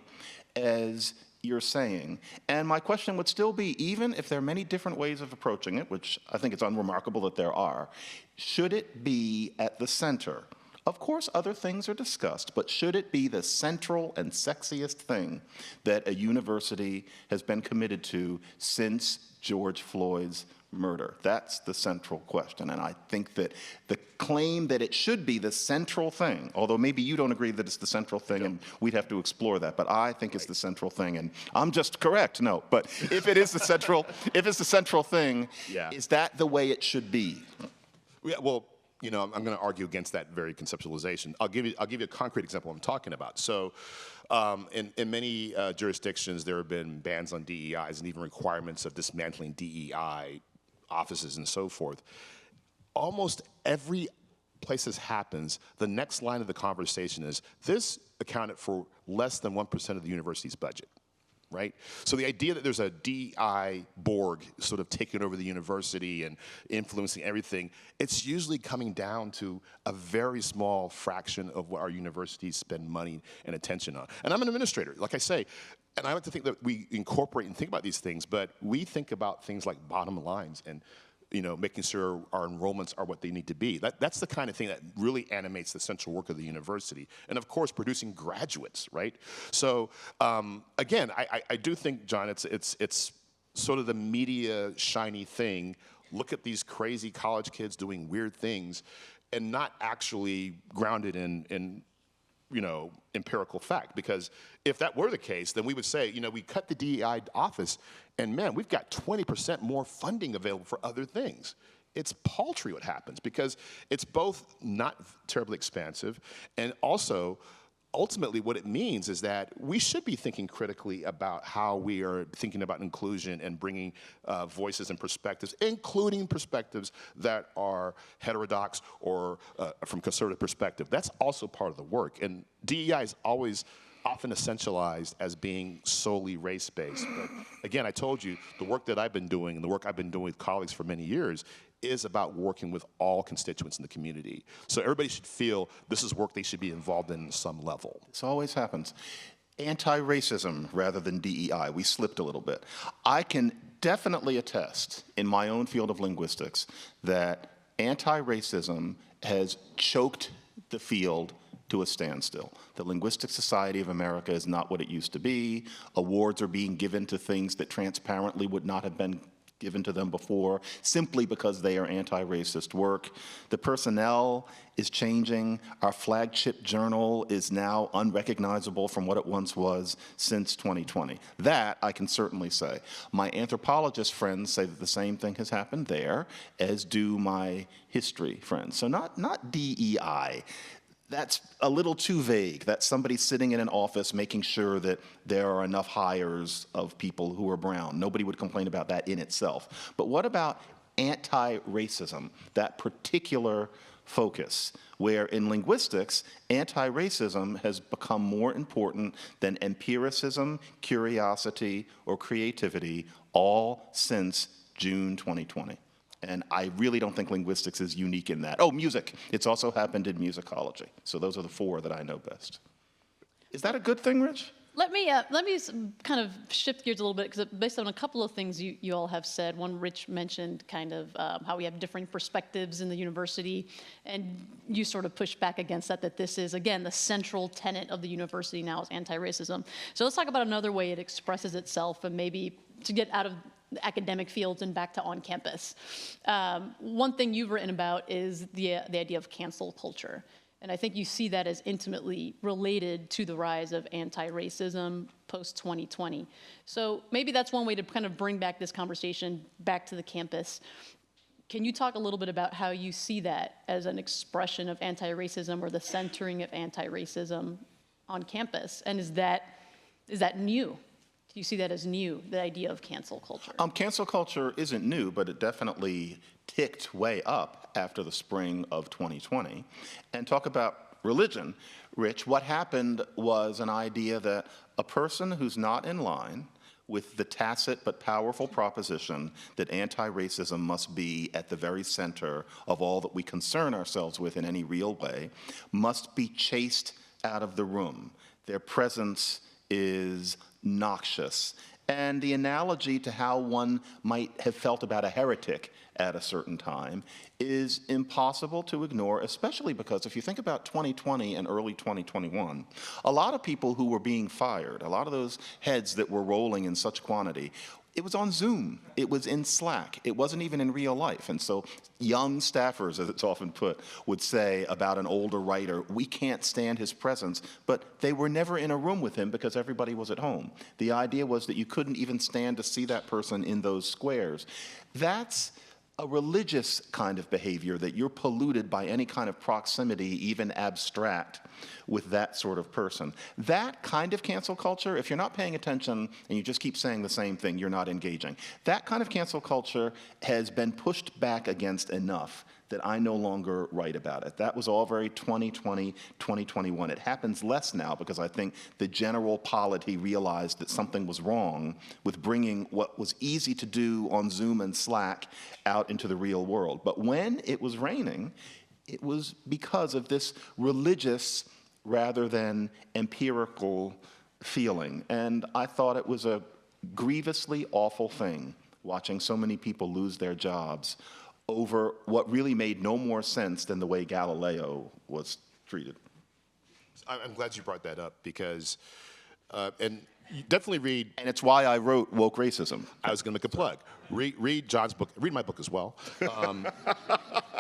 as you're saying. And my question would still be, even if there are many different ways of approaching it, which I think it's unremarkable that there are, should it be at the center? Of course, other things are discussed, but should it be the central and sexiest thing that a university has been committed to since George Floyd's murder? That's the central question. And I think that the claim that it should be the central thing, although maybe you don't agree that it's the central thing, and we'd have to explore that, but I think it's the central thing, and I'm just correct, no. But if it is the central, if it's the central thing, is that the way it should be? Yeah, well, you know, I'm going to argue against that very conceptualization. I'll give you a concrete example I'm talking about. So in many jurisdictions, there have been bans on DEIs and even requirements of dismantling DEI offices and so forth. Almost every place this happens, the next line of the conversation is, this accounted for less than 1% of the university's budget. Right? So the idea that there's a DEI Borg sort of taking over the university and influencing everything, it's usually coming down to a very small fraction of what our universities spend money and attention on. And I'm an administrator, like I say, and I like to think that we incorporate and think about these things, but we think about things like bottom lines and, you know, making sure our enrollments are what they need to be. That's the kind of thing that really animates the central work of the university. And of course, producing graduates, right? So again, I do think, John, it's sort of the media shiny thing. Look at these crazy college kids doing weird things and not actually grounded in you know, empirical fact. Because if that were the case, then we would say, you know, we cut the DEI office, and man, we've got 20% more funding available for other things. It's paltry what happens, because it's both not terribly expansive, and also, ultimately what it means is that we should be thinking critically about how we are thinking about inclusion and bringing voices and perspectives, including perspectives that are heterodox or from conservative perspective. That's also part of the work. And DEI is always often essentialized as being solely race-based. But again, I told you, the work that I've been doing and the work I've been doing with colleagues for many years is about working with all constituents in the community. So everybody should feel this is work they should be involved in some level. This always happens. Anti-racism rather than DEI. We slipped a little bit. I can definitely attest in my own field of linguistics that anti-racism has choked the field to a standstill. The Linguistic Society of America is not what it used to be. Awards are being given to things that transparently would not have been given to them before, simply because they are anti-racist work. The personnel is changing. Our flagship journal is now unrecognizable from what it once was since 2020. That I can certainly say. My anthropologist friends say that the same thing has happened there, as do my history friends. So not DEI. That's a little too vague. That's somebody sitting in an office making sure that there are enough hires of people who are brown. Nobody would complain about that in itself. But what about anti-racism, that particular focus, where in linguistics, anti-racism has become more important than empiricism, curiosity, or creativity, all since June 2020. And I really don't think linguistics is unique in that. Oh, music. It's also happened in musicology. So those are the four that I know best. Is that a good thing, Rich? Let me kind of shift gears a little bit, because based on a couple of things you all have said. One, Rich mentioned kind of how we have differing perspectives in the university, and you sort of pushed back against that this is, again, the central tenet of the university now is anti-racism. So let's talk about another way it expresses itself, and maybe to get out of the academic fields and back to on campus. One thing you've written about is the idea of cancel culture. And I think you see that as intimately related to the rise of anti-racism post-2020. So maybe that's one way to kind of bring back this conversation back to the campus. Can you talk a little bit about how you see that as an expression of anti-racism, or the centering of anti-racism on campus? And is that new? Do you see that as new, the idea of cancel culture? Cancel culture isn't new, but it definitely ticked way up after the spring of 2020. And talk about religion, Rich, what happened was an idea that a person who's not in line with the tacit but powerful proposition that anti-racism must be at the very center of all that we concern ourselves with in any real way, must be chased out of the room. Their presence is noxious. And the analogy to how one might have felt about a heretic at a certain time is impossible to ignore, especially because if you think about 2020 and early 2021, a lot of people who were being fired, a lot of those heads that were rolling in such quantity, it was on Zoom, it was in Slack, it wasn't even in real life. And so young staffers, as it's often put, would say about an older writer, we can't stand his presence, but they were never in a room with him because everybody was at home. The idea was that you couldn't even stand to see that person in those squares. That's a religious kind of behavior, that you're polluted by any kind of proximity, even abstract, with that sort of person. That kind of cancel culture, if you're not paying attention and you just keep saying the same thing, you're not engaging. That kind of cancel culture has been pushed back against enough that I no longer write about it. That was all very 2020, 2021. It happens less now because I think the general polity realized that something was wrong with bringing what was easy to do on Zoom and Slack out into the real world. But when it was raining, it was because of this religious rather than empirical feeling. And I thought it was a grievously awful thing watching so many people lose their jobs over what really made no more sense than the way Galileo was treated. I'm glad you brought that up because, and you definitely read. And it's why I wrote Woke Racism. I was going to make a plug. Read John's book. Read my book as well,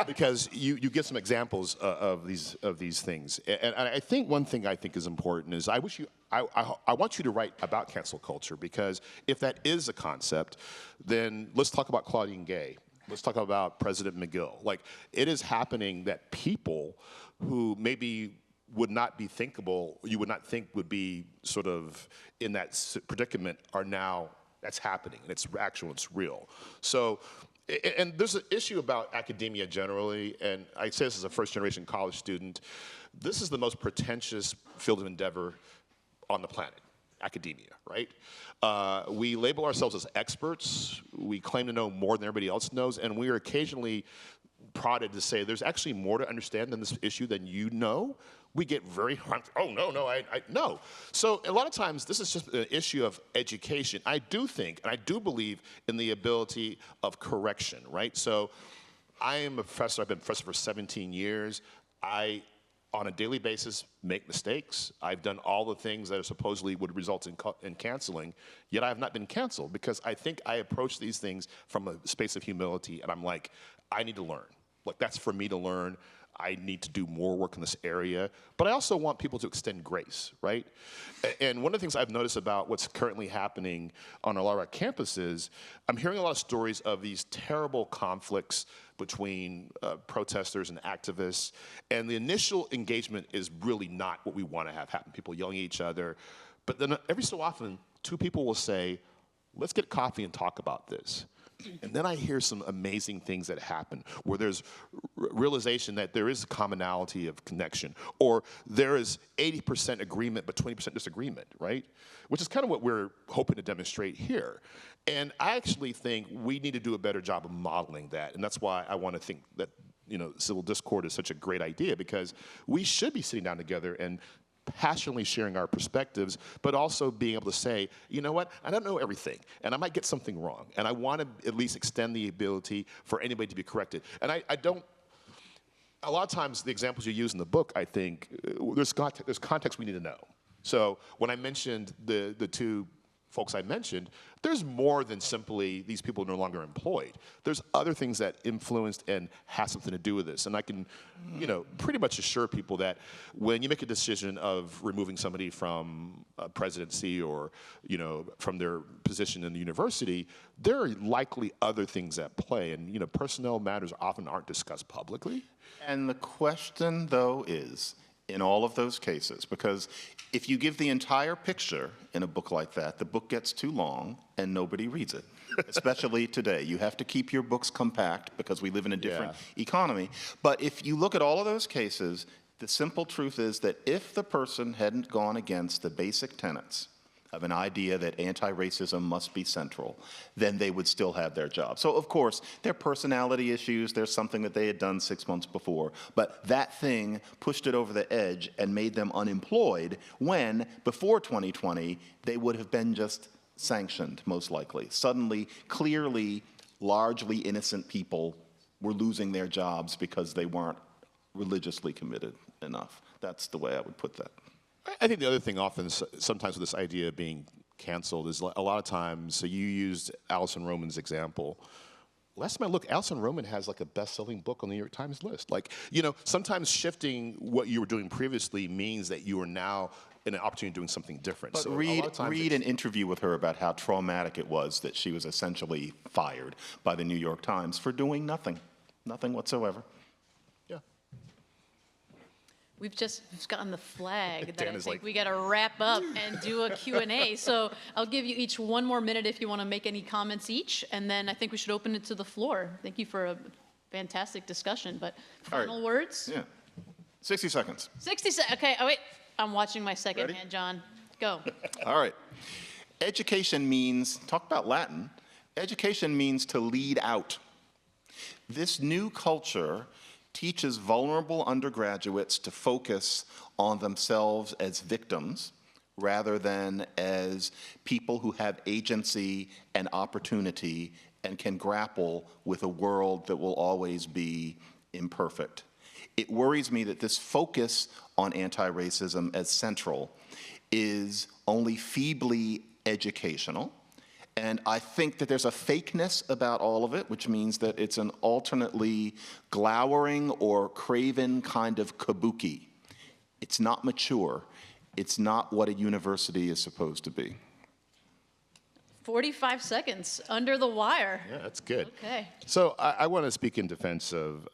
because you give some examples of these things. And I think one thing I think is important is I want you to write about cancel culture, because if that is a concept, then let's talk about Claudine Gay. Let's talk about President McGill. Like, it is happening that people who maybe would not be thinkable, you would not think would be sort of in that predicament, are now, that's happening, and it's actual, it's real. So, and there's an issue about academia generally, and I say this as a first-generation college student, this is the most pretentious field of endeavor on the planet. Academia, right? We label ourselves as experts. We claim to know more than everybody else knows, and we are occasionally prodded to say there's actually more to understand than this issue than you know. We get very, no. So a lot of times this is just an issue of education. I do think, and I do believe in the ability of correction, right? So I am a professor, I've been a professor for 17 years. On a daily basis, make mistakes. I've done all the things that supposedly would result in canceling, yet I have not been canceled because I think I approach these things from a space of humility, and I'm like, I need to learn. Like, that's for me to learn. I need to do more work in this area, but I also want people to extend grace, right? And one of the things I've noticed about what's currently happening on a lot of our campuses, I'm hearing a lot of stories of these terrible conflicts between protesters and activists, and the initial engagement is really not what we want to have happen, people yelling at each other, but then every so often, two people will say, let's get coffee and talk about this. And then I hear some amazing things that happen where there's realization that there is a commonality of connection, or there is 80% agreement but 20% disagreement, right? Which is kind of what we're hoping to demonstrate here. And I actually think we need to do a better job of modeling that. And that's why I want to think that, civil discord is such a great idea, because we should be sitting down together and passionately sharing our perspectives, but also being able to say, you know what, I don't know everything, and I might get something wrong, and I want to at least extend the ability for anybody to be corrected. And I don't, a lot of times the examples you use in the book, I think, there's context we need to know. So when I mentioned the two folks I mentioned, there's more than simply these people are no longer employed. There's other things that influenced and has something to do with this. And I can, pretty much assure people that when you make a decision of removing somebody from a presidency or, from their position in the university, there are likely other things at play. And, personnel matters often aren't discussed publicly. And the question, though, is, in all of those cases, because if you give the entire picture in a book like that, the book gets too long and nobody reads it, especially today. You have to keep your books compact because we live in a different economy. But if you look at all of those cases, the simple truth is that if the person hadn't gone against the basic tenets of an idea that anti-racism must be central, then they would still have their job. So, of course, there are personality issues. There's something that they had done 6 months before. But that thing pushed it over the edge and made them unemployed when, before 2020, they would have been just sanctioned, most likely. Suddenly, clearly, largely innocent people were losing their jobs because they weren't religiously committed enough. That's the way I would put that. I think the other thing often, sometimes with this idea of being canceled, is a lot of times, so you used Alison Roman's example. Last time I looked, Alison Roman has like a best-selling book on the New York Times list. Like, sometimes shifting what you were doing previously means that you are now in an opportunity doing something different. But so read an interview with her about how traumatic it was that she was essentially fired by the New York Times for doing nothing whatsoever. We've just gotten the flag that I think we got to wrap up and do a Q&A. So I'll give you each one more minute if you want to make any comments each, and then I think we should open it to the floor. Thank you for a fantastic discussion, but final words? Yeah. 60 seconds. 60 seconds. Okay, oh wait, I'm watching my second hand, John. Go. All right. Education means, talk about Latin, education means to lead out. This new culture teaches vulnerable undergraduates to focus on themselves as victims rather than as people who have agency and opportunity and can grapple with a world that will always be imperfect. It worries me that this focus on anti-racism as central is only feebly educational. And I think that there's a fakeness about all of it, which means that it's an alternately glowering or craven kind of kabuki. It's not mature. It's not what a university is supposed to be. 45 seconds, under the wire. Yeah, that's good. Okay. So I want to speak in defense of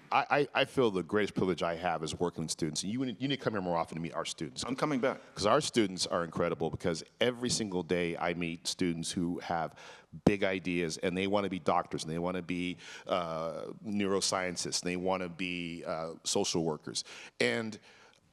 I feel the greatest privilege I have is working with students. And you need to come here more often to meet our students. I'm coming back. Because our students are incredible, because every single day I meet students who have big ideas and they want to be doctors and they want to be neuroscientists and they want to be social workers. And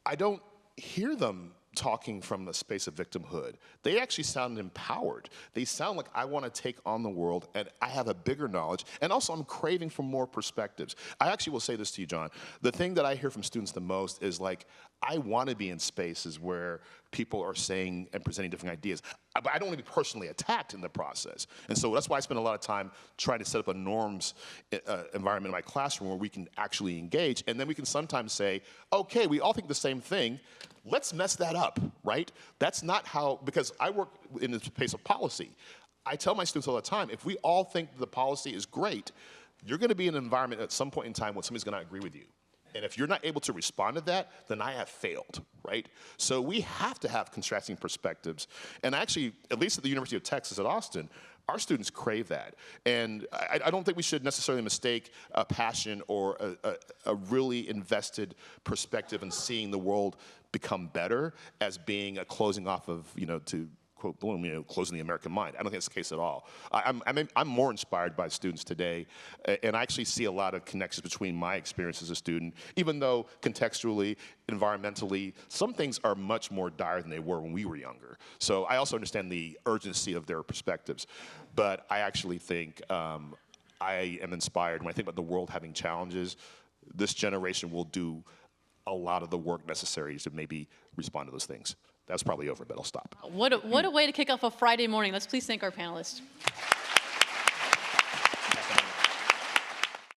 I don't hear them talking from the space of victimhood. They actually sound empowered. They sound like, I want to take on the world and I have a bigger knowledge, and also I'm craving for more perspectives. I actually will say this to you, John. The thing that I hear from students the most is like, I want to be in spaces where people are saying and presenting different ideas, but I don't want to be personally attacked in the process. And so that's why I spend a lot of time trying to set up a norms environment in my classroom where we can actually engage, and then we can sometimes say, okay, we all think the same thing, let's mess that up, right? That's not how, because I work in the space of policy. I tell my students all the time, if we all think the policy is great, you're going to be in an environment at some point in time when somebody's going to agree with you. And if you're not able to respond to that, then I have failed, right? So we have to have contrasting perspectives. And actually, at least at the University of Texas at Austin, our students crave that. And I don't think we should necessarily mistake a passion or a really invested perspective in seeing the world become better as being a closing off of, to quote, bloom, closing the American mind. I don't think that's the case at all. I'm more inspired by students today, and I actually see a lot of connections between my experience as a student, even though contextually, environmentally, some things are much more dire than they were when we were younger. So I also understand the urgency of their perspectives, but I actually think I am inspired when I think about the world having challenges. This generation will do a lot of the work necessary to maybe respond to those things. That's probably over, but I'll stop. What a way to kick off a Friday morning. Let's please thank our panelists.